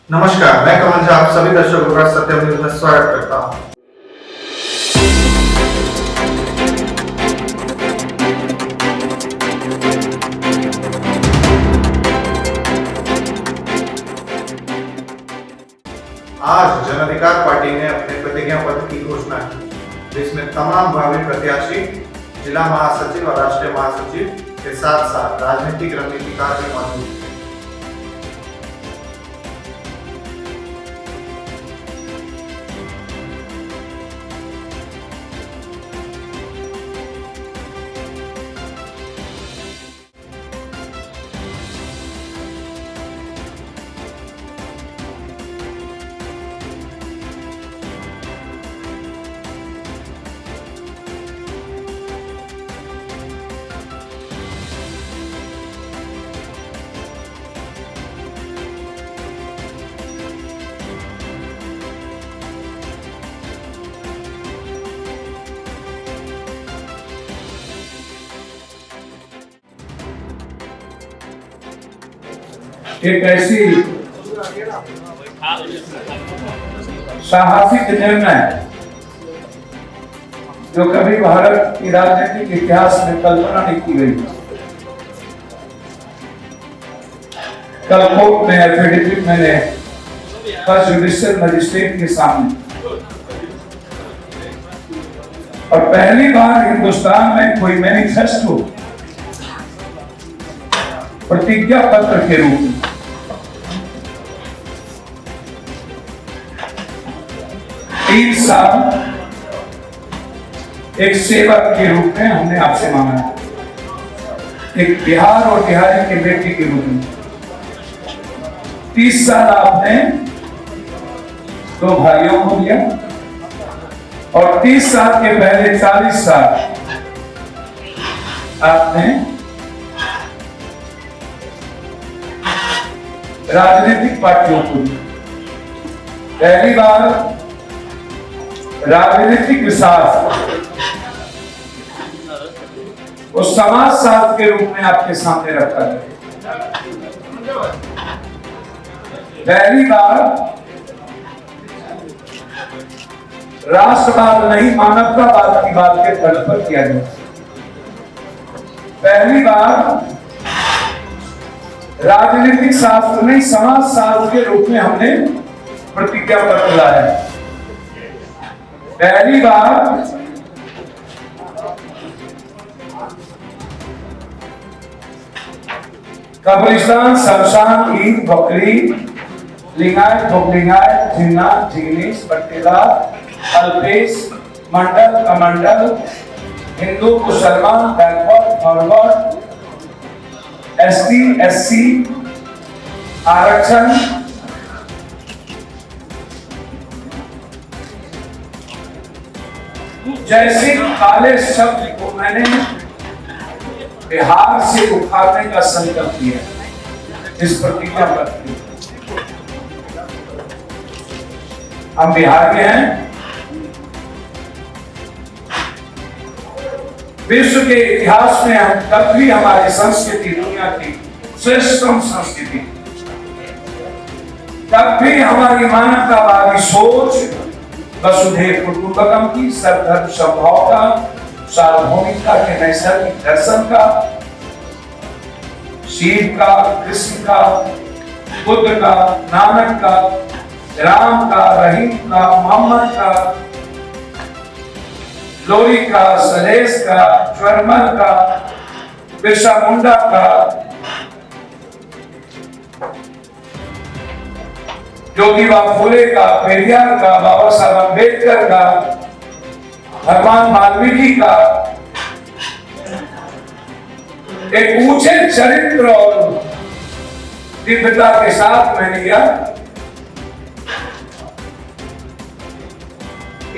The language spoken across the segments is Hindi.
नमस्कार, मैं कमल झा आप सभी दर्शकों का सत्यम न्यूज में स्वागत करता हूं। आज जन अधिकार पार्टी ने अपने प्रतिज्ञा पत्र की घोषणा की, जिसमें तमाम भावी प्रत्याशी, जिला महासचिव और राष्ट्रीय महासचिव के साथ साथ राजनीतिक रणनीतिकार भी मौजूद थे। एक ऐसी साहसिक निर्णय जो कभी भारत की राजनीतिक इतिहास में कल्पना नहीं की गई। कल कोर्ट में एफिडेविट मैंने फर्स्ट जुडिशियल मजिस्ट्रेट के सामने और पहली बार हिंदुस्तान में कोई मैनिफेस्टो प्रतिज्ञा पत्र के रूप में 3 साल एक सेवक के रूप में हमने आपसे मांगा है, एक बिहार और बिहारी के बेटे के रूप में 30 साल आपने 2 भाइयों को दिया और 30 साल के पहले 40 साल आपने राजनीतिक पार्टियों को दिया। पहली बार राजनीतिक विकास वो समाज शास्त्र के रूप में आपके सामने रखा गया। पहली बार राष्ट्रवाद नहीं मानवतावाद की बात के तल पर किया गया। पहली बार राजनीतिक शास्त्र नहीं समाज शास्त्र के रूप में हमने प्रतिज्ञा पत्र लाया। पहली बार कब्रिस्तान, शमशान, ईद, बकरी, लिंगायत, बहुलिंगायत, जिन्ना, जिग्नेश, पट्टीदार, अल्पेश, मंडल, कमंडल, हिंदू, मुसलमान, बैकवर्ड, फॉरवर्ड, एसटी, एससी, आरक्षण, जैसे काले शब्द को मैंने बिहार से उखाड़ने का संकल्प किया। इस प्रतिज्ञा पत्र हम बिहार के हैं। विश्व के इतिहास में हम कभी हमारी संस्कृति दुनिया की श्रेष्ठतम संस्कृति, कभी हमारी मानवतावादी सोच वसुधैव कुटुंबकम की, सर्वधर्म समभाव का, सार्वभौमिकता के नैसर्गिक दर्शन का, शिव का, कृष्ण का, बुद्ध का, नानक का, राम का, रहीम का, मोहम्मद का, लोरी का, सलेश का, चरमल का, बिरसा मुंडा का, ज्योतिबा फुले का, पेरियार का, बाबा साहब अम्बेडकर का, भगवान वाल्मीकि का, एक ऊंचे चरित्र और दिव्यता के साथ मैंने किया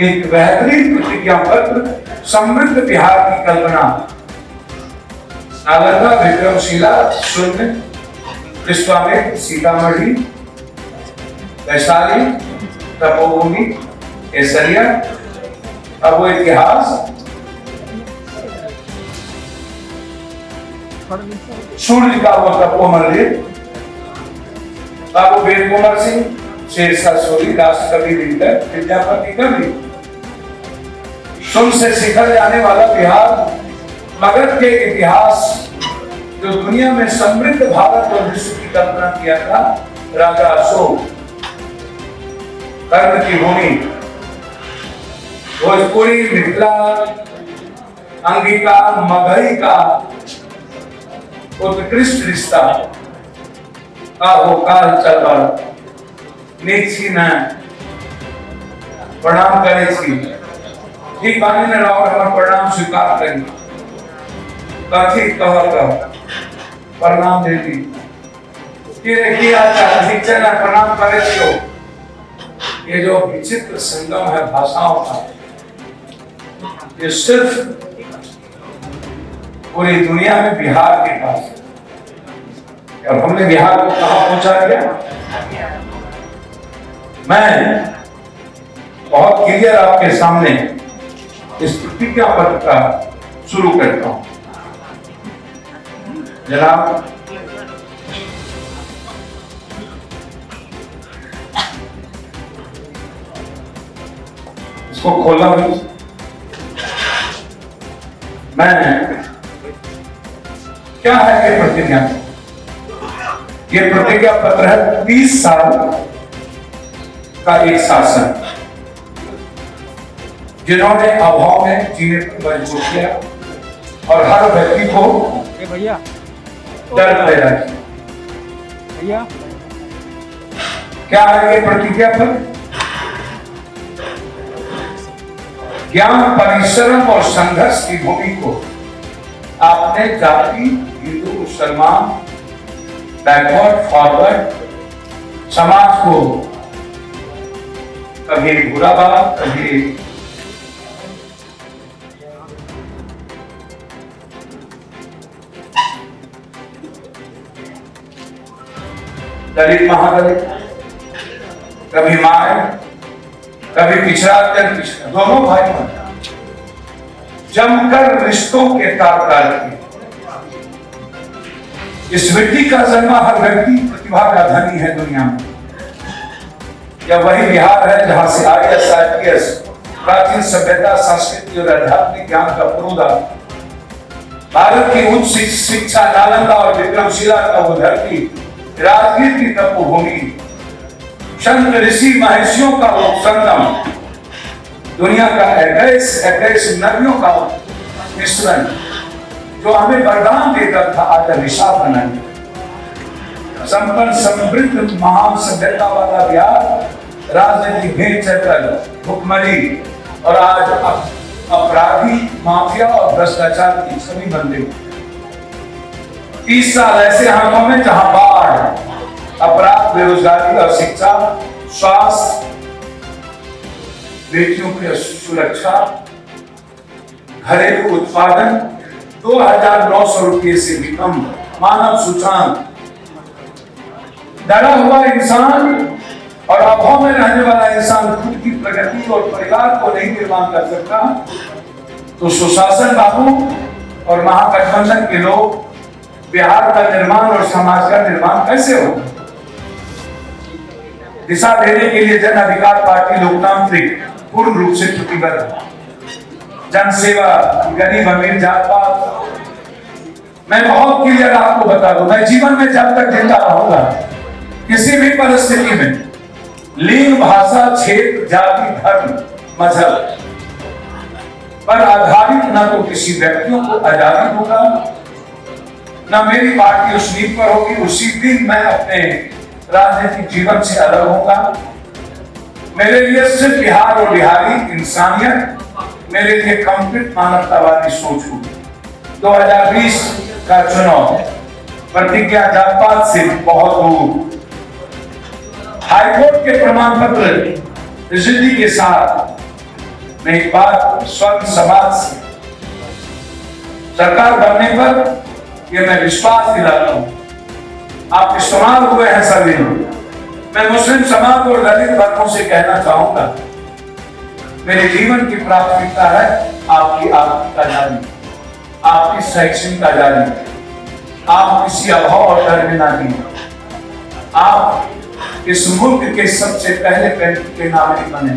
एक बेहतरीन प्रतिज्ञा पत्र समृद्ध बिहार की कल्पना। नालंदा, विक्रमशिला, शून्य, विश्वामित्र, सीतामढ़ी, वैशाली, तपोभूमि, केसरिया, अब वो इतिहास सूर्य का वो तपो मंदिर बाबू वीर कुंवर सिंह, शेरशाह सूरी, राष्ट्रकवि दिनकर, विद्यापति कवि। सुन से शिखर जाने वाला बिहार, मगध के इतिहास, जो दुनिया में समृद्ध भारत और विश्व की कल्पना किया था, राजा अशोक, कर्ण की भूमि, भोजपुरी, मिथिला, अंगिका, मगही का उत्कृष्ट रिश्ता, आहो काल चल नीची न प्रणाम करे छी, ठीक बानी ने राव हमर प्रणाम स्वीकार करी, कथी कह प्रणाम देती कि अच्छा ठीक है ना, प्रणाम करे छियो। ये जो विचित्र संगम है भाषाओं का, ये सिर्फ पूरी दुनिया में बिहार के पास है। और हमने बिहार को कहां पहुंचा दिया? मैं बहुत क्लियर आपके सामने इस प्रतिज्ञा पत्र का शुरू करता हूं। जनाब, इसको खोला मैं, क्या है ये प्रतिज्ञा? ये प्रतिज्ञा पत्र है 30 साल का एक शासन, जिन्होंने अभाव में जीने पर मजबूर किया और हर व्यक्ति को भैया डर पैदा किया। भैया क्या है ये प्रतिज्ञा पत्र? ज्ञान, परिश्रम और संघर्ष की भूमि को आपने जाति, हिंदू, मुसलमान, बैकवर्ड, फॉरवर्ड समाज को कभी बुरा बात, कभी दलित, महादलित, कभी मार, कभी पिछड़ा, पिछड़ा, दोनों भाई बहन जमकर रिश्तों के तार किए। इस मिट्टी का जन्मा हर व्यक्ति प्रतिभा का धनी है दुनिया में। यह वही बिहार है जहां से IAS, IPS, प्राचीन सभ्यता, संस्कृति और आध्यात्मिक ज्ञान का पुरोधा, भारत की उच्च शिक्षा, नालंदा और विक्रमशिला का वो धरती, राजनीति की तपोभूमि, संत ऋषि महर्षियों का वो संगम, दुनिया का 21 नदियों का मिश्रण, जो हमें वरदान देता था आज अभिशाप बनाने। संपन्न, समृद्ध, महान सभ्यता वाला बिहार, राजनीति भेद चक्र, भुखमरी और आज अपराधी, माफिया और भ्रष्टाचार की छवि बन गई। 30 साल ऐसे हाथों में जहां बाढ़, अपराध, बेरोजगारी और शिक्षा, स्वास्थ्य, बेटियों की सुरक्षा, घरेलू उत्पादन 2,900 रुपये से भी कम, मानव सूचकांक, डरा हुआ इंसान और अभाव में रहने वाला इंसान खुद की प्रगति और परिवार को नहीं निर्माण कर सकता, तो सुशासन बाबू और महागठबंधन के लोग बिहार का निर्माण और समाज का निर्माण कैसे होगा? दिशा देने के लिए जन अधिकार पार्टी लोकतांत्रिक पूर्ण रूप से प्रतिबद्ध है। जन सेवा, गरीब अमीर जात पात, मैं बहुत क्लियर आपको बता दूं, मैं जीवन में जब तक जिंदा रहूंगा किसी भी परिस्थिति में लिंग, भाषा, क्षेत्र, जाति, धर्म, मजहब पर आधारित न तो किसी व्यक्तियों को आजादी दूंगा, न मेरी पार्टी उस नींव पर होगी। उसी दिन मैं अपने राजनीतिक जीवन से अलग होगा। मेरे लिए सिर्फ बिहार और बिहारी इंसानियत, मेरे लिए कंप्लीट मानवतावादी सोच होगी। 2020 का चुनाव प्रतिज्ञा जात पात से बहुत दूर, हाईकोर्ट के प्रमाण पत्र रिजिडी के साथ मैं एक बात स्वर्ण समाज से सरकार बनने पर यह मैं विश्वास दिलाता हूं, आप इस्तेमाल हुए हैं सभी लोग। मैं मुस्लिम समाज और दलित वर्गों से कहना चाहूंगा, मेरे जीवन की प्राथमिकता है आपकी आर्थिक आजादी, आपकी शैक्षणिक आजादी। आप किसी अभाव और डर में ना जिए, आप इस मुल्क के सबसे पहले व्यक्ति के नागरिक बने।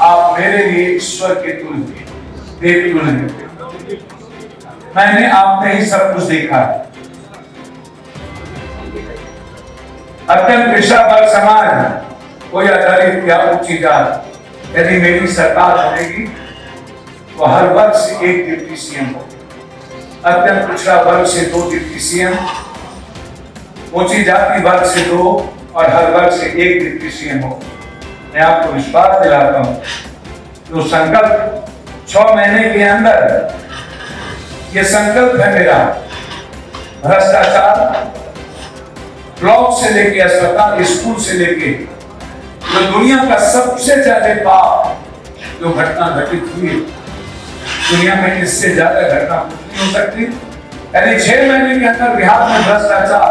आप मेरे लिए ईश्वर के तुल्य देवतुल्य हैं। मैंने आप में ही सब कुछ देखा है। अत्यंत पिछड़ा वर्ग समाज हो या दलित या ऊंची जात, यदि मेरी सरकार बनेगी तो हर वर्ग से एक डिप्टी सीएम हो, अत्यंत पिछड़ा वर्ग से 2 डिप्टी सीएम, ऊंची जाति वर्ग से 2 और हर वर्ग से 1 डिप्टी सीएम हो। मैं आपको विश्वास दिलाता हूं जो संकल्प 6 महीने के अंदर, ये संकल्प है मेरा, भ्रष्टाचार ब्लॉक से लेके अस्पताल स्कूल से लेके जो दुनिया का सबसे ज्यादा पाप जो घटना घटित हुई दुनिया में, इससे ज्यादा घटना नहीं हो सकती। यानी 6 महीने के अंदर बिहार में भ्रष्टाचार,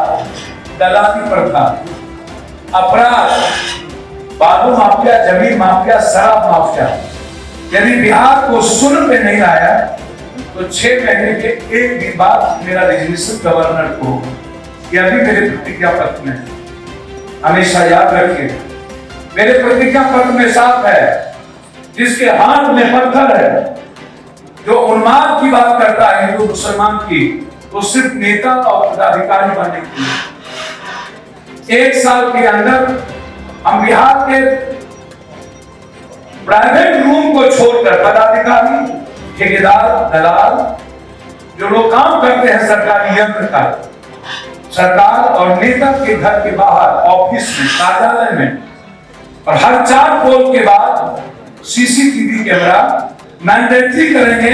दलाली प्रथा, अपराध, बालू माफिया, जमीन माफिया, शराब माफिया, यदि बिहार को शून्य पे नहीं लाया तो 6 महीने के एक दिन बाद मेरा रेजिग्नेशन गवर्नर को होगा। यह भी मेरे प्रतिज्ञा पत्र में, हमेशा याद रखिए, मेरे प्रतिज्ञा पत्र में साफ है, जिसके हाथ में पत्थर है, जो उन्माद की बात करता है हिंदू मुसलमान की, वो सिर्फ नेता और पदाधिकारी बनने के लिए। 1 साल के अंदर हम बिहार के प्राइवेट रूम को छोड़कर पदाधिकारी, ठेकेदार, दलाल, जो लोग काम करते हैं सरकारी यंत्र का, सरकार और नेता के घर के बाहर, ऑफिस में, कार्यालय में, और हर 4 पोल के बाद सीसीटीवी कैमरा मैंडेटरी करेंगे।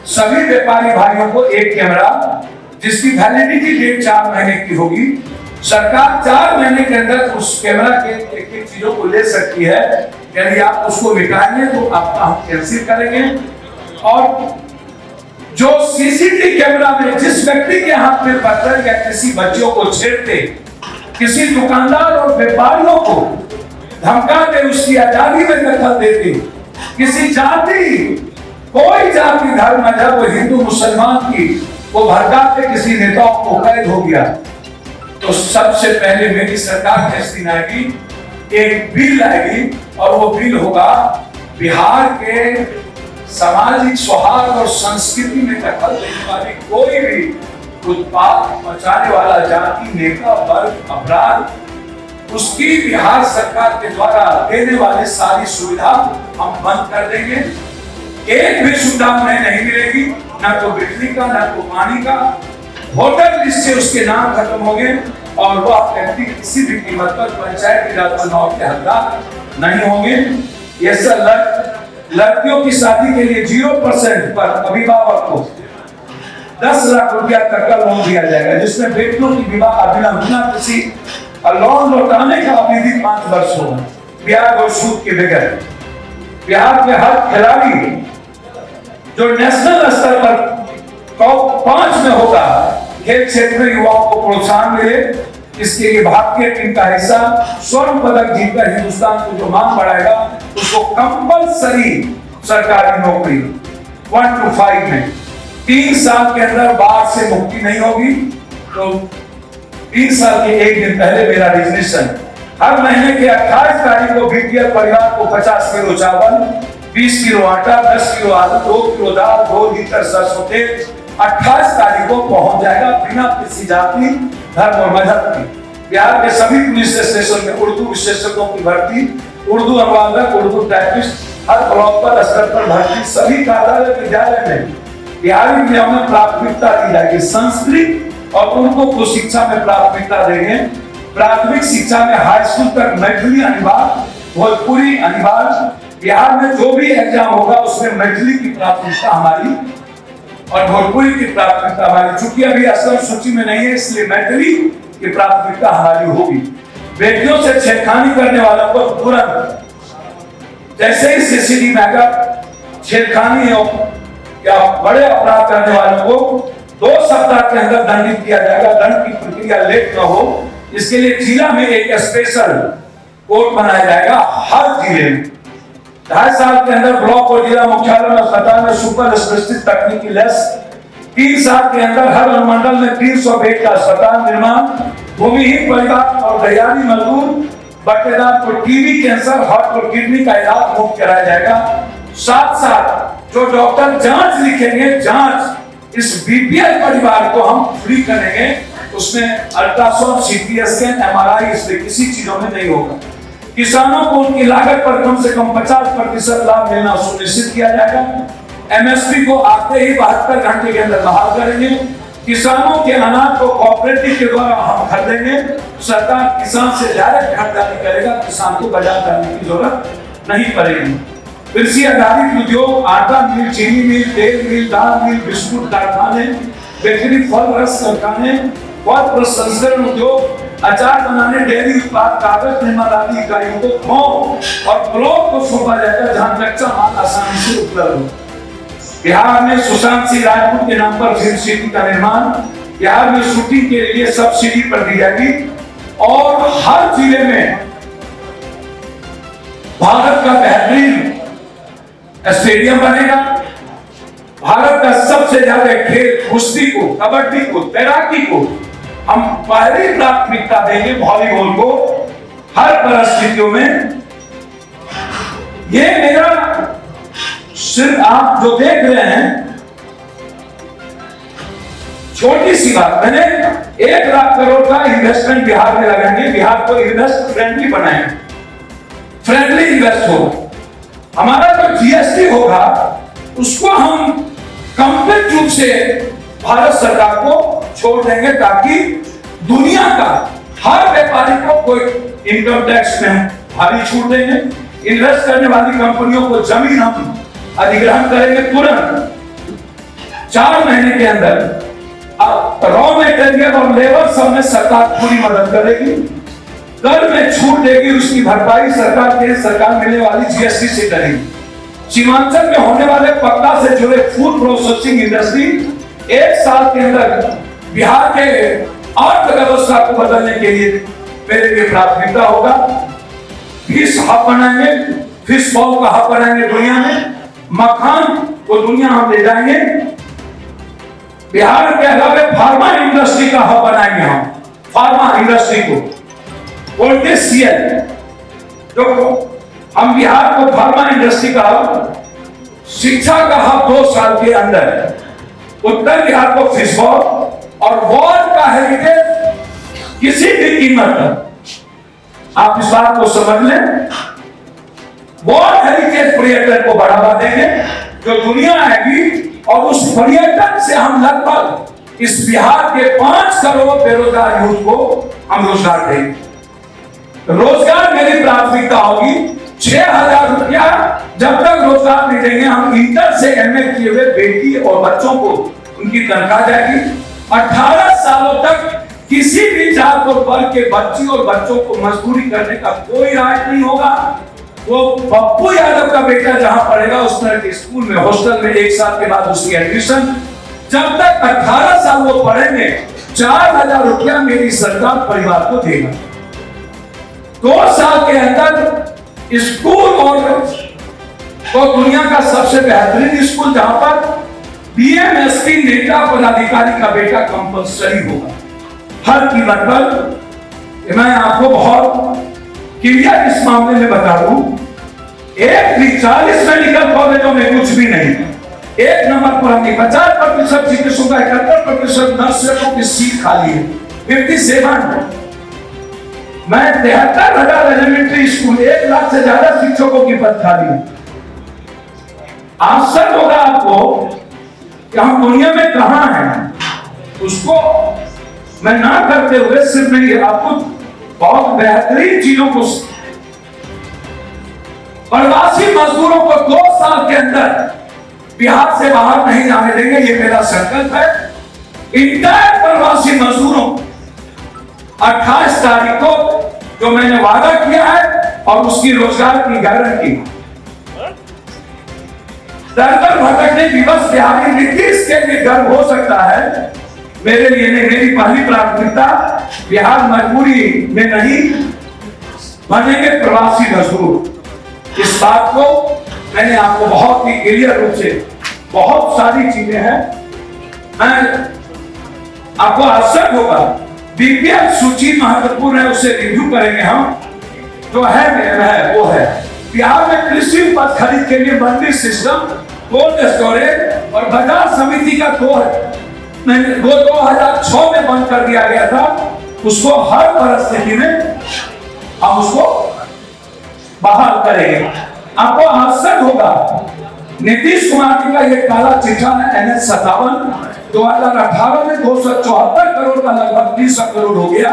सभी व्यापारी भाइयों को एक कैमरा, जिसकी वैलिडिटी डेट 4 महीने की होगी। सरकार 4 महीने के अंदर उस कैमरा के एक चीजों को ले सकती है। यदि आप उसको मिटाएंगे तो आपका हम कैंसिल करेंगे। और जो सीसीटीवी कैमरा में जिस व्यक्ति के हाथ में पत्थर या किसी बच्चों को छेड़ते, किसी दुकानदार और व्यापारियों को धमकाते, उसकी आजादी में दखल देते, किसी जाति, कोई जाति, धर्म, मजहब, वो हिंदू मुसलमान की वो भड़काते किसी नेताओं को कैद हो गया, तो सबसे पहले मेरी सरकार फैसले आएगी, एक बिल आएगी, और वो बिल होगा बिहार के सामाजिक सौहार्द और संस्कृति में दखल देने वाली कोई भी उत्पाद मचाने वाला जाति, नेता, वर्ग, अपराध, उसकी बिहार सरकार के द्वारा देने वाली सारी सुविधा हम बंद कर देंगे। एक भी सुविधा उन्हें नहीं मिलेगी, न तो बिजली का, न तो पानी का। वोटर लिस्ट से उसके नाम खत्म हो गए और वह व्यक्ति किसी भी कीमत पर पंचायत के राज चुनाव के हकदार नहीं होंगे। ये सब लड़कियों की शादी के लिए 0% पर अभिभावक को 10 लाख रुपया तक का लोन दिया जाएगा, जिसमें बेटियों की विवाह बिना किसी लोन लौटाने का अवधि 5 वर्ष होगा, ब्याज और सूद के बगैर। बिहार के हर खिलाड़ी जो नेशनल स्तर पर टॉप 5 में होगा, खेल क्षेत्र में युवाओं को प्रोत्साहन मिले, इसके लिए भारतीय टीम का हिस्सा स्वर्ण पदक जीतकर हिंदुस्तान को जो मांग बढ़ाएगा, उसको कंपलसरी सरकारी नौकरी 1 to 5 में 3 साल के अंदर बाढ़ से मुक्ति नहीं होगी तो 3 साल के एक दिन पहले मेरा रेजिग्नेशन। हर महीने के 28 तारीख को बीपीएल परिवार को 50 किलो चावल, 20 किलो आटा, 10 किलो आलू, 2 किलो दाल, 2 लीटर सरसों तेल 28 तारीख को पहुंच जाएगा, बिना किसी जाति, धर्म और मजहब की। बिहार के सभी पुलिस स्टेशन में उर्दू विशेषज्ञों की भर्ती, उर्दू अनुवादक, उर्दू टाइपिस्ट, हर ब्लॉक पर स्तर पर भर्ती, सभी कार्यालय विद्यालय में बिहारी मीडियम में प्राथमिकता दी जाएगी। संस्कृत और उर्दू को शिक्षा में प्राथमिकता देंगे। प्राथमिक शिक्षा में हाई स्कूल तक मैथिली अनिवार्य, भोजपुरी अनिवार्य। बिहार में जो भी एग्जाम होगा उसमें मैथिली की प्राथमिकता हमारी और भोजपुरी की प्राथमिकता हमारी। चूंकि अभी असम सूची में नहीं है, इसलिए मैथिली की प्राथमिकता हमारी होगी। बेटियों से छेड़खानी करने वालों को तुरंत, जैसे ही सीसीडी में अगर छेड़खानी हो या बड़े अपराध करने वालों को 2 सप्ताह के अंदर दंडित किया जाएगा। दंड की प्रक्रिया लेट न हो, इसके लिए जिला में एक स्पेशल कोर्ट बनाया जाएगा। हर जिले में 2.5 साल के अंदर ब्लॉक और जिला मुख्यालय में अस्पताल में सुपर स्पेशलिस्ट तकनीकी लैस, 3 साल के अंदर हर अनुमंडल में 300 बेड का अस्पताल निर्माण, भूमिहीन परिवार और दयानी मजदूर बटेदार को टीबी, कैंसर, हार्ट और किडनी का इलाज मुफ्त कराया जाएगा। साथ साथ जो डॉक्टर जांच लिखेंगे, जांच इस बीपीएल परिवार को हम फ्री करेंगे। उसमें अल्ट्रासाउंड, सीटी स्कैन, एमआरआई, इसमें किसी चीजों में नहीं होगा। किसानों को उनकी लागत पर कम से कम 50% लाभ देना सुनिश्चित किया जाएगा। एमएसपी को आते ही 72 घंटे के अंदर बहाल करेंगे। किसानों के अनाज को कोऑपरेटिव के द्वारा हम खरीदेंगे। सरकार किसान से डायरेक्ट खरीदारी करेगा, किसान को बाजार जाने की जरूरत नहीं पड़ेगी। कृषि आधारित उद्योग, आटा मिल, चीनी मिल, तेल मिल, दाल मिल, बिस्कुट कारखाने, बेकरी, फल रस कारखाने, फल प्रसंस्करण उद्योग, अचार बनाने, डेयरी उत्पाद, कागज निर्माण आदि इकाइयों को फॉर्म और ब्लॉक को सौंपा जाएगा, जहां कच्चा माल आसानी से उपलब्ध हो। बिहार में सुशांत सिंह राजपूत के नाम पर फिल्म सिटी का निर्माण बिहार में शूटिंग के लिए सब्सिडी पर दी जाएगी और हर जिले में भारत का बेहतरीन स्टेडियम बनेगा। भारत का सबसे ज्यादा खेल कुश्ती को, कबड्डी को, तैराकी को हम पहली प्राथमिकता देंगे, वॉलीबॉल को हर परिस्थितियों में। ये मेरा सिर्फ आप जो देख रहे हैं छोटी सी बात, मैंने 1 लाख करोड़ का इन्वेस्टमेंट बिहार में लगाएंगे। बिहार को इन्वेस्ट फ्रेंडली बनाएंगे, फ्रेंडली इन्वेस्ट होगा। हमारा जो जीएसटी होगा उसको हम कंप्लीट रूप से भारत सरकार को छोड़ देंगे, ताकि दुनिया का हर व्यापारी को कोई इनकम टैक्स में भारी छूट देंगे। इन्वेस्ट करने वाली कंपनियों को जमीन हम अधिग्रहण करेंगे तुरंत 4 महीने के अंदर। रॉ मटेरियल और लेबर सब में सरकार पूरी मदद करेगी। कर में छूट देगी, उसकी भरपाई सरकार केंद्र सरकार मिलने वाली जीएसटी से करेगी। सीमांचल में होने वाले पक्का से जुड़े फूड प्रोसेसिंग इंडस्ट्री 1 साल के अंदर बिहार के अर्थव्यवस्था को बदलने के लिए मेरे लिए प्राथमिकता होगा। फिश हब बनाएंगे, फिश बॉल का हब बनाएंगे दुनिया में। मखान को दुनिया हम ले जाएंगे। बिहार के अलावा फार्मा इंडस्ट्री का हब बनाएंगे हम, फार्मा इंडस्ट्री को। पोलिटिशियन जो हम बिहार को फार्मा इंडस्ट्री का हब, शिक्षा का हब 2 साल के अंदर। उत्तर बिहार को फिश बॉल और वर्ल्ड का हेरिटेज किसी भी कीमत पर, आप इस बात को समझ लें, वर्ल्ड हेरिटेज पर्यटन को बढ़ावा देंगे जो दुनिया आएगी। और उस पर्यटन से हम लगभग इस बिहार के 5 करोड़ बेरोजगार यूथ को हम रोजगार देंगे। रोजगार मेरी प्राथमिकता होगी। 6,000 रुपया जब तक रोजगार नहीं देंगे, हम इंटर से एमए किए हुए बेटी और बच्चों को उनकी तनख्वाह जाएगी। 18 सालों तक किसी भी जात और वर्ग के बच्ची और बच्चों को मजदूरी करने का कोई राइट नहीं होगा। वो पप्पू यादव का बेटा जहां पढ़ेगा उस तरह के स्कूल में, हॉस्टल में 1 साल के बाद उसकी एडमिशन। जब तक 18 साल वो पढ़ेंगे 4,000 रुपया मेरी सरकार परिवार को देगा। 2 साल के अंदर स्कूल और तो दुनिया का सबसे बेहतरीन स्कूल जहां पर बीएमएसपी नेता पदाधिकारी का बेटा कंपल्सरी होगा हर कीमत पर। मैं आपको बहुत क्लियर इस मामले में बता दूं, 40 मेडिकल कॉलेजों में कुछ भी नहीं। 1 नंबर पर हमने 50% चिकित्सकों का, 71% नर्सों की सीट खाली है। 57 मैं 73,000 एलिमेंट्री स्कूल, 1 लाख से ज्यादा शिक्षकों की पद खाली है। आश्चर्य होगा आपको कि हम दुनिया में कहां हैं। उसको मैं ना करते हुए सिर्फ नहीं, आपको बहुत बेहतरीन चीजों को, प्रवासी मजदूरों को 2 साल के अंदर बिहार से बाहर नहीं जाने देंगे, ये मेरा संकल्प है। इंटायर प्रवासी मजदूरों 28 तारीख को जो मैंने वादा किया है और उसकी रोजगार की गारंटी। दर भटकने दिवस बिहारी नीतीश के लिए गर्व हो सकता है, मेरे लिए नहीं। मेरी पहली प्राथमिकता बिहार मजबूरी में नहीं बनेंगे प्रवासी मजदूर। इस बात को मैंने आपको बहुत ही क्लियर रूप से, बहुत सारी चीजें हैं, मैं आपको आश्चर्य होगा। बीपीएल सूची महत्वपूर्ण है, उसे रिव्यू करेंगे हम। जो है वो है। बिहार में कृषि उपज खरीद के लिए मंडी सिस्टम, कोल्ड स्टोरेज और बाजार समिति का 2006 में बंद कर दिया गया था। उसको हर परिस्थिति में हम उसको बहाल करेंगे। आपको आश्चर्य होगा, नीतीश कुमार जी का ये काला चिट्ठा है NH 57 2018 में 274 करोड़ का लगभग 300 करोड़ हो गया,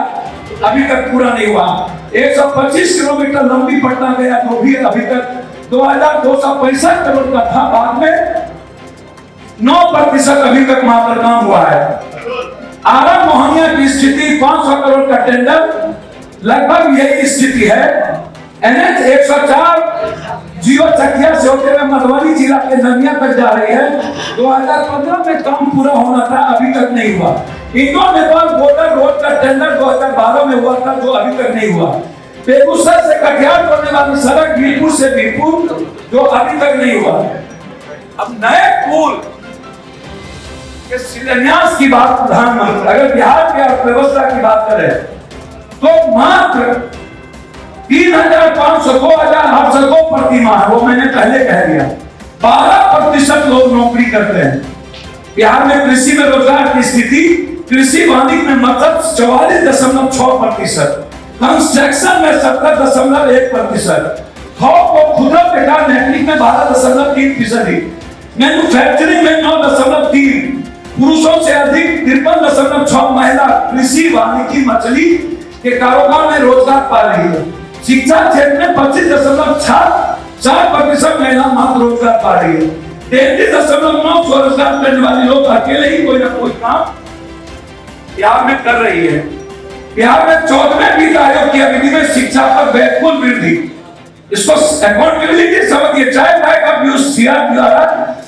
अभी तक पूरा नहीं हुआ। 125 किलोमीटर लंबी पटना गया तो भी अभी तक 2265 करोड़ का था, बाद में 9% अभी तक मात्र काम हुआ है। आरा मोहनिया की स्थिति 500 करोड़ का टेंडर, लगभग यही स्थिति है। NH 104 जियो चकिया से होते हुए मधुबनी जिला के नदिया तक जा रही है। 2015 में काम पूरा होना था, अभी तक नहीं हुआ। इंडो नेपाल बॉर्डर रोड का टेंडर 2012 में हुआ था, जो अभी तक नहीं हुआ। बेगूसराय से कटिहार करने वाली सड़क बीरपुर से बीरपुर, जो अभी तक नहीं हुआ। अब नए पुल के शिलान्यास की बात प्रधानमंत्री, अगर बिहार की अर्थव्यवस्था की बात करें तो मात्र 3,500 2,800 प्रति माह, वो मैंने पहले कह दिया। 12% लोग नौकरी करते हैं। बिहार में कृषि में रोजगार की स्थिति, कृषि वानिकी में मतलब 44.6%, कंस्ट्रक्शन में 17.1%, थोक और खुदरा बेकार नेटलिंग में 12.3%, मैन्युफैक्चरिंग में 9.3%, पुरुषों से अधिक 53.6% महिला कृषि वानिकी मछली के कारोबार में रोजगार पा रही है। शिक्षा क्षेत्र में 25.4% महिला मात्र रोजगार पा रही है। 33.9 स्वरोजगार करने वाले लोग अकेले ही कोई ना कोई काम बिहार में कर रही है। बिहार में 14वें वित्त आयोग की अवधि में शिक्षा पर बैकफुल वृद्धि, इसको अकाउंटेबिलिटी समझिए। चाइल्ड राइट अब्यूज सीआर द्वारा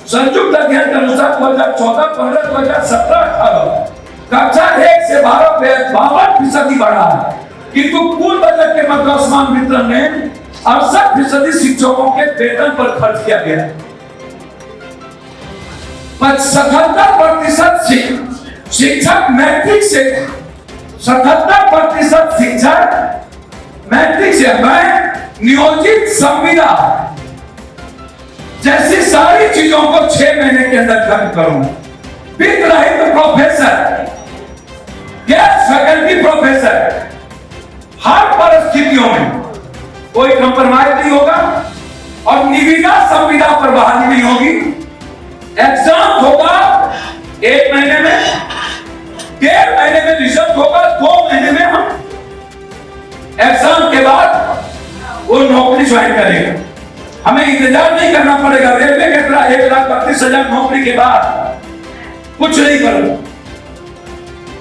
संयुक्त अध्ययन के अनुसार 2014, 15, 2017, 18 कक्षा 1 से 12 में 52% बढ़ा है, किंतु कुल बजट के मध्य समान वितरण में 68% शिक्षकों के वेतन पर खर्च किया गया। 77% शिक्षक मैट्रिक से 77% शिक्षक मैट्रिक से। मैं नियोजित संविदा जैसी सारी चीजों को 6 महीने के अंदर खत्म करूंगा। वित्त रहित प्रोफेसर, गेस्ट फैकल्टी प्रोफेसर, हर परिस्थितियों में कोई कंप्रोमाइज नहीं होगा और निविदा संविदा पर बहाली नहीं होगी। एग्जाम होगा 1 महीने में, 1.5 महीने में रिजल्ट होगा, 2 महीने में हम एग्जाम के बाद वो नौकरी ज्वाइन करेगा। हमें इंतजार नहीं करना पड़ेगा। रेलवे के तरह 1,32,000 नौकरी के बाद कुछ नहीं करो।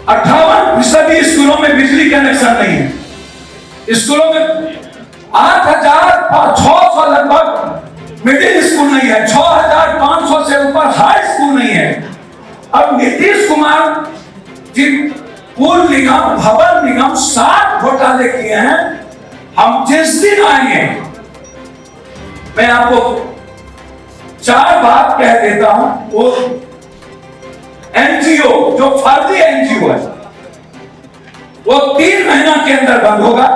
58% स्कूलों में बिजली कनेक्शन नहीं है। स्कूलों में 8,600 लगभग मिडिल स्कूल नहीं है, 6,500 से ऊपर हाई स्कूल नहीं है। अब नीतीश कुमार जी पुल निगम, भवन निगम 7 घोटाले किए हैं। हम जिस दिन आएंगे, मैं आपको 4 बात कह देता हूं। वो एनजीओ जो फर्जी एनजीओ है वो 3 महीना के अंदर बंद होगा।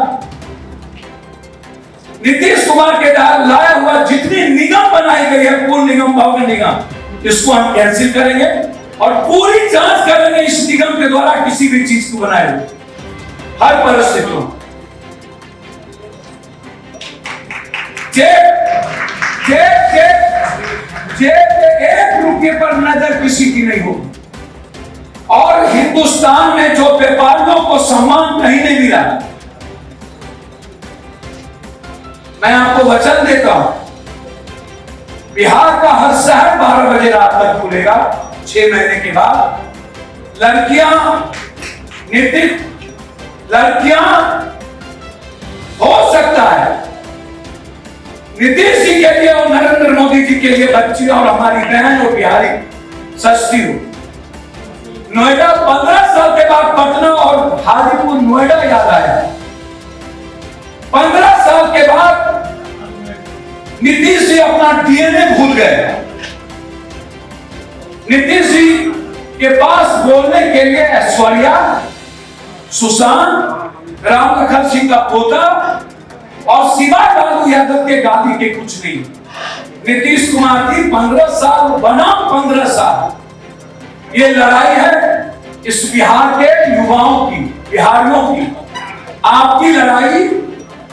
नीतीश कुमार के लाया हुआ जितनी निगम बनाई गई है, पुल निगम, भवन निगम, इसको हम कैंसिल करेंगे और पूरी जांच करेंगे इस निगम के द्वारा किसी भी चीज को बनाए हर परिस्थितियों। जेब के 1 रुपये पर नजर किसी की नहीं होगी। और हिंदुस्तान में जो व्यापारियों को सम्मान कहीं नहीं मिला, मैं आपको वचन देता हूं, बिहार का हर शहर 12 बजे रात तक खुलेगा 6 महीने के बाद। लड़कियां हो सकता है नीतीश जी के लिए और नरेंद्र मोदी जी के लिए बच्ची और हमारी बहन और बिहारी सस्ती हो। नोएडा 15 साल के बाद पटना और हाजीपुर नोएडा याद आया। 15 साल के बाद नीतीश जी अपना डीएनए भूल गए। नीतीश जी के पास बोलने के लिए ऐश्वर्या, सुशांत, राम लखन सिंह का पोता और सिवाय लालू यादव के गांधी के कुछ नहीं। नीतीश कुमार की 15 साल बनाम 15 साल ये लड़ाई है इस बिहार के युवाओं की, बिहारियों की। आपकी लड़ाई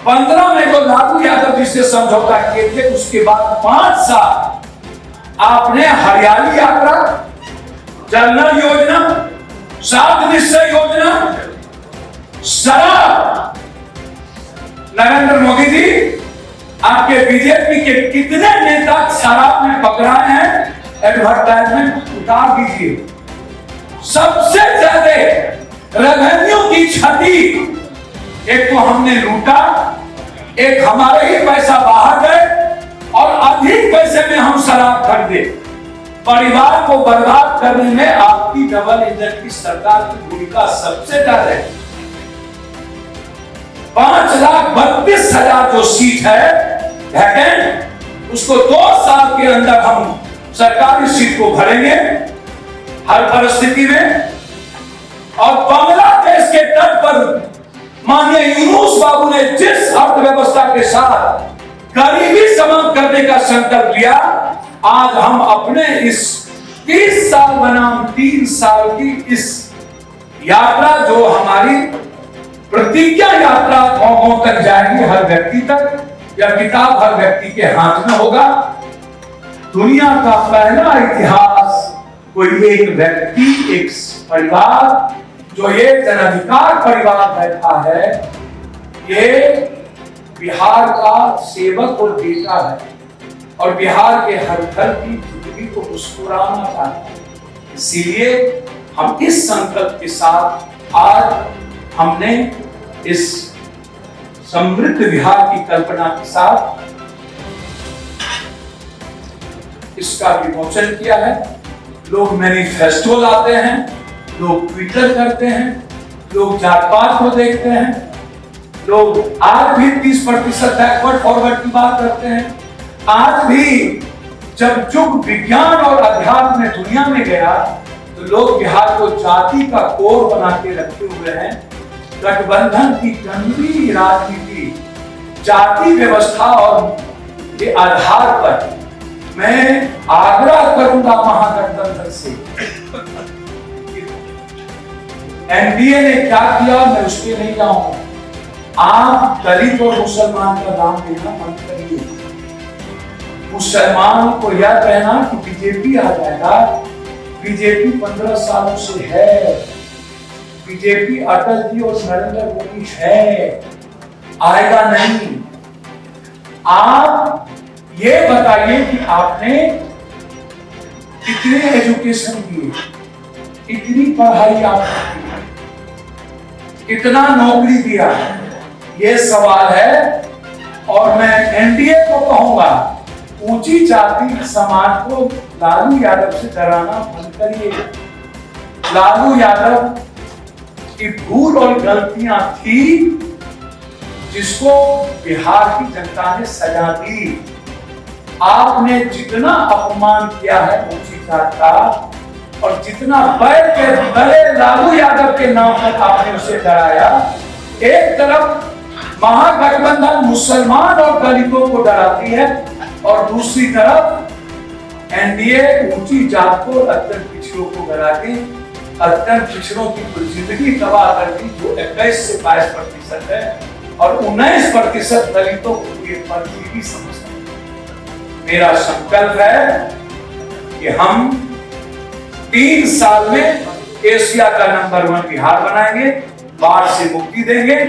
15 में तो लालू यादव जी से समझौता किए थे, उसके बाद 5 साल आपने हरियाली यात्रा, जल योजना, 7 निश्चय योजना, शराब। नरेंद्र मोदी जी, आपके बीजेपी के कितने नेता शराब में पकड़ाए हैं, एडवर्टाइजमेंट उतार दीजिए। सबसे ज्यादा रेवेन्यू की क्षति एक तो हमने लूटा, एक हमारे ही पैसा बाहर गए और अधिक पैसे में हम शराब खरीदे। परिवार को बर्बाद करने में आपकी डबल इंजन की सरकार की भूमिका सबसे ज्यादा है। 5,32,000 जो सीट है वैकेंट, उसको 2 साल के अंदर हम सरकारी सीट को भरेंगे हर परिस्थिति में। और बांग्लादेश के तट पर माननीय यूनुस बाबू ने जिस अर्थव्यवस्था के साथ गरीबी समाप्त करने का संकल्प लिया, आज हम अपने इस 30 साल बनाम 3 साल की इस यात्रा, जो हमारी प्रतिज्ञा यात्रा गांव तक जाएगी, हर व्यक्ति तक, यह किताब हर व्यक्ति के हाथ में होगा। दुनिया का पहला इतिहास, कोई एक व्यक्ति, एक परिवार, जो ये जनाधिकार परिवार बैठा है, ये बिहार का सेवक और बेटा है और बिहार के हर घर की जिंदगी को मुस्कुराना चाहता है। इसीलिए हम इस संकल्प के साथ आज हमने इस समृद्ध बिहार की कल्पना के साथ इसका विमोचन किया है। लोग मैनिफेस्टो लाते हैं, लोग ट्विटर करते हैं, लोग जात पात को देखते हैं, लोग आज भी 30% बैकवर्ड फॉरवर्ड की बात करते हैं। आज भी जब युग विज्ञान और अध्यात्म में दुनिया में गया तो लोग बिहार को जाति का कोर बना के रखे हुए हैं। गठबंधन की गंदी राजनीति, जाति व्यवस्था और के आधार पर मैं आग्रह करूंगा महागठबंधन से, एनडीए ने क्या किया मैं उस पर नहीं जाऊंगा। आप दलित और मुसलमान का दाम देना बंद करिए। मुसलमान को यह कहना कि बीजेपी आ जाएगा, बीजेपी 15 सालों से है, बीजेपी अटल जी और नरेंद्र मोदी है, आएगा नहीं। आप ये बताइए कि आपने कितने एजुकेशन दिए, कितनी पढ़ाई आपने की, कितना नौकरी दिया, ये सवाल है। और मैं एनडीए को कहूंगा, ऊंची जाति समाज को लालू यादव से डराना बंद करिए। लालू यादव की भूल और गलतियां थी जिसको बिहार की जनता ने सजा दी। आपने जितना अपमान किया है ऊंची जात का, और जितना बैठ के बड़े लालू यादव के नाम पर आपने उसे डराया, एक तरफ महागठबंधन मुसलमान और दलितों को डराती है और दूसरी तरफ एनडीए ऊंची जात को, अत्यंत पिछड़ों को डरा के अत्यंत पिछड़ों की कुल जिंदगी तबाह कर दी, जो 21 से 22% है और 19% दलितों को ये परजीवी समझते हैं। मेरा संकल्प है कि हम 3 साल में एशिया का नंबर 1 बिहार बनाएंगे, बाढ़ से मुक्ति देंगे।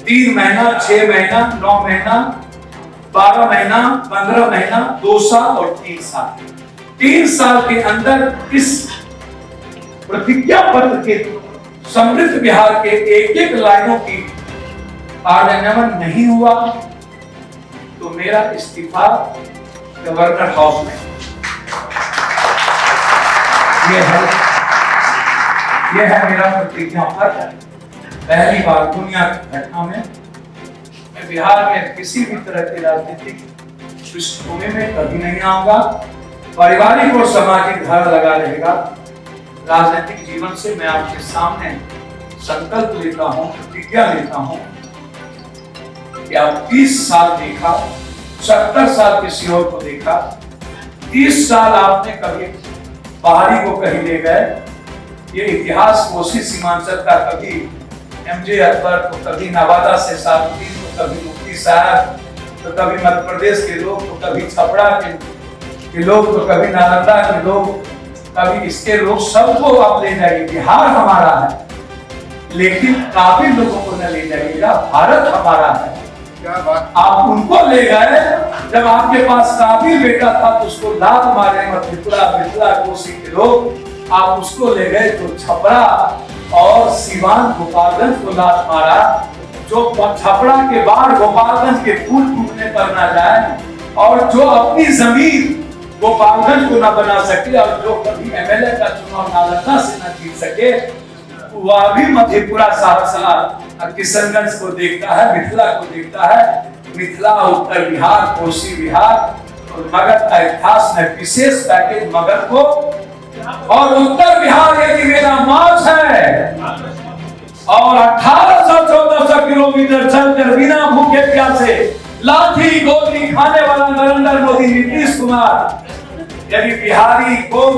3 महीना, 6 महीना, 9 महीना, 12 महीना, 15 महीना, 2 साल और 3 साल। 3 साल के अंदर इस प्रतिज्ञा पत्र के समृद्ध बिहार के एक-एक लाइनों की कार्यान्वयन नहीं हुआ तो मेरा इस्तीफा गवर्नर हाउस में ये है मेरा प्रतिज्ञा पत्र। पहली बार दुनिया की घटना में मैं बिहार में किसी भी तरह के राजनीतिक पृष्ठभूमि में कभी नहीं आऊंगा। पारिवारिक और सामाजिक धारा लगा रहेगा। राजनीतिक जीवन से मैं आपके सामने संकल्प लेता हूं, प्रतिज्ञा लेता हूं कि आप 30 साल देखा, 70 साल किसी और को देखा, 30 साल आपने कभी बाहरी को कहीं ले गए। ये इतिहास कोसी सीमांचल का कभी एमजे अकबर, तो कभी नवादा से साधुद्दीन, तो कभी मुफ्ती साहब, तो कभी मध्य प्रदेश के लोग, तो कभी छपरा के लोग, तो कभी नालंदा के लोग, कभी इसके लोग, सबको आप ले जाइए। बिहार हमारा है, लेकिन काबिल लोगों को न ले जाइएगा। भारत हमारा है। क्या बात। आप उनको ले गए जब आपके पास काबिल बेटा था तो उसको लात मारे, मिथिला कोसी के लोग। आप उसको ले गए तो छपरा और सिवान गोपालगंज को लात मारा। जो छपरा के बाद गोपालगंज के पुल टूटने पर ना जाए, और जो अपनी जमीन गोपालगंज को ना बना सके, और जो कभी एमएलए का चुनाव नालंदा से ना जीत सके, वह भी मधेपुरा, सहरसा, किशनगंज को देखता है, मिथिला को देखता है। मिथिला, उत्तर बिहार, कोसी बिहार और मगध का इतिहास में विशेष पैकेज मगध को, और उत्तर बिहार यदि मेरा मार्च है, और 1800-1400 किलोमीटर चलकर बिना भूखे प्यासे लाठी गोली खाने वाला नरेंद्र मोदी, नीतीश कुमार, यदि बिहारी को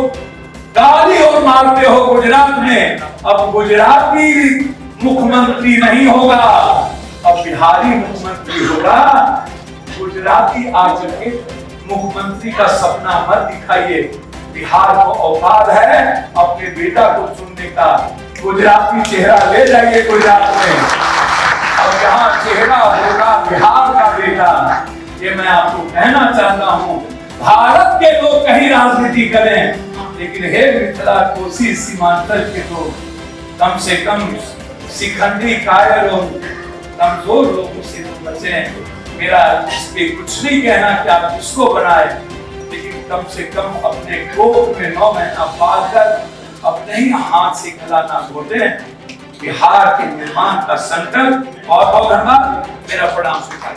गाली और मारते हो गुजरात में, अब गुजराती मुख्यमंत्री नहीं होगा, अब बिहारी मुख्यमंत्री होगा। गुजराती आकर के मुख्यमंत्री का सपना मत दिखाइए। बिहार को औकात है अपने बेटा को चुनने का। गुजराती चेहरा ले जाइए गुजरात में, और यहाँ चेहरा होगा बिहार का बेटा। ये मैं आपको कहना चाहता हूँ। भारत के लोग कहीं राजनीति करें, लेकिन हे मिथिला कोसी सीमांचल के लोग, कम से कम शिखंडी कायर और कमजोर लोगों से बचें। मेरा इस पे कुछ नहीं कहना कि आप किसको बनाए, लेकिन कम से कम अपने कोख में 9 महीना पालकर अपने ही हाथ से गला ना घोटें। बिहार के निर्माण का संकल्प और धन्यवाद। मेरा प्रणाम स्वीकार।